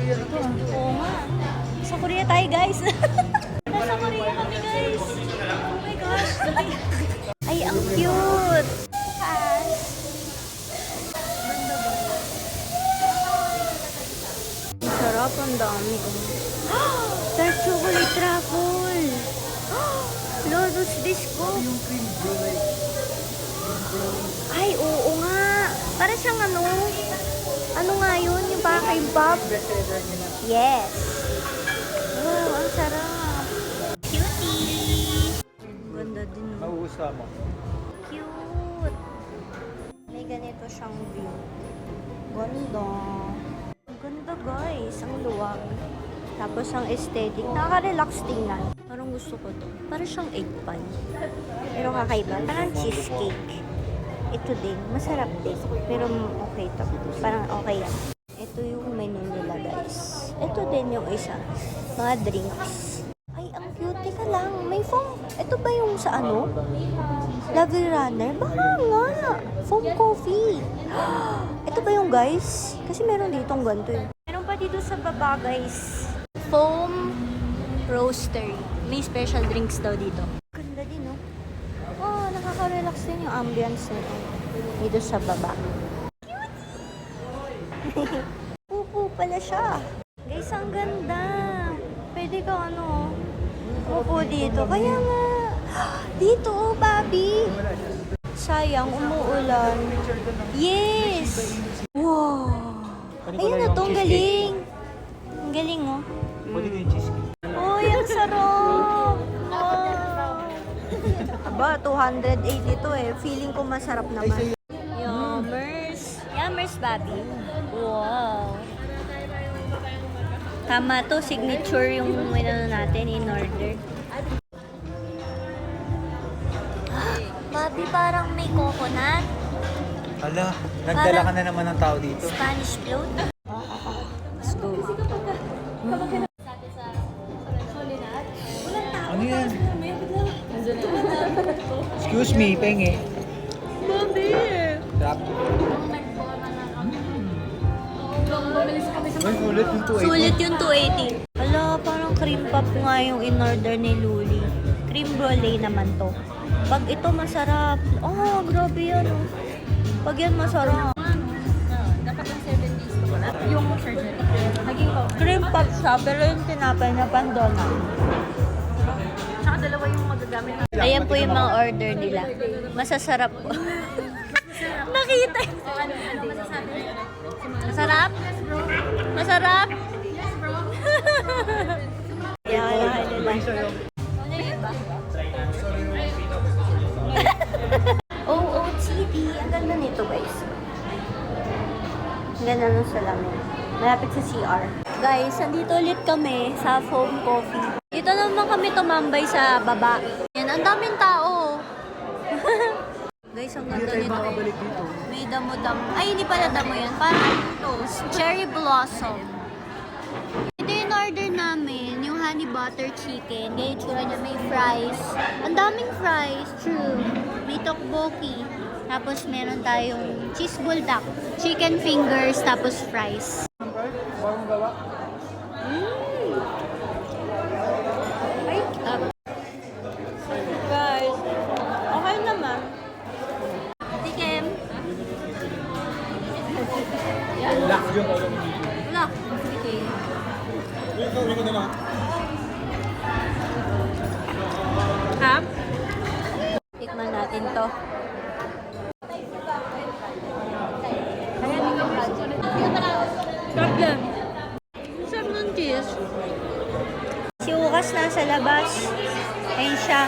Korea na to ah. Oo nga. Sa Korea tayo, guys. Nasa Korea kami, guys. Oh my gosh. Ay, ang cute. Ang sarap, ang dami. Dark chocolate truffle. Lotus bisco. Yung cream brulee. Ay, oo nga. Para siyang ano nga yun? Yung parang kay Bob? Bestseller nila. Yes. Wow, ang sarap. Cutie. Ganda din. Mauusa mo. Cute. May ganito siyang view. Ganda. Ang ganda guys. Ang luwag. Tapos ang aesthetic. Nakaka-relax tingnan. Parang gusto ko to. Parang siyang egg pie. Pero kakaiba. Parang cheesecake. Ito din. Masarap din. Pero okay to. Parang okay yan. Ito yung menu nila guys. Ito din yung isa. Mga drinks. Ay, ang cute. Teka lang. May foam. Ito ba yung sa ano? Lovely Runner? Baka nga. Foam coffee. Ito ba yung guys? Kasi meron ditong ganito eh. Meron pa dito sa baba guys. Foam roaster. May special drinks daw dito. Ganda din, no? Oh, nakaka-relax din yung ambience nito. Dito sa baba. Cute! Pupo pala siya. Guys, ang ganda. Pwede ka upo dito. Kaya nga. Dito, Bobby. Sayang, umuulan. Yes! Wow! Ayun na to, ang galing. Ang galing, oh. Pwede ko yung cheesecake. Uy, ang sarap! Wow! Aba, 280 to eh. Feeling ko masarap naman. Yummers. Yummers, Bobby. Wow. Tama to, signature yung natin in order. Bobby, parang may coconut. Ala, nagdala ka na naman ng tao dito. Spanish float. Let's go. Ano yan? Excuse me, penge. Bobby! Drop. Ay, sulit yung 280. Sulit yung 280. Ala, parang cream puff nga yung in-order ni Luli. Cream brulee naman to. Pag ito masarap. Oh, grabe yan. Oh. Pag yan masarap. Dapat ng 7 days ko pala. Yung surgery. Naging ko. Cream puff siya, pero yung tinapay na pandona. Tsaka dalawa yung magagamit na. Ayan po yung mga order nila. Masasarap po. Nakita. Ano masasabi? Masarap? Masarap? Yan, nila. OOTD. Ang ganda nito guys. Ang ganda ng salamin. Malapit sa CR. Guys, andito ulit kami sa Foam Coffee. Dito naman kami tumambay sa baba. Yan, ang daming tao. Guys, ang Hindi ganda tayo nito. makabalik dito. May damo-damo. Ay, hindi pala damo yan. Parang ito, cherry blossom. Ito yung order namin, yung honey butter chicken. Ganyan tsura niya, may fries. Ang daming fries, true. May tteokbokki. Tapos meron tayong cheese buldak, chicken fingers, tapos fries. Bagong gawa. Ay, guys, okay naman. Tikim. Lock yung Wala. Okay. Ikaw na lang. Ha? Tikman natin to. Problem. Sarap ng cheese. Si Ukas nasa labas. Ayun siya.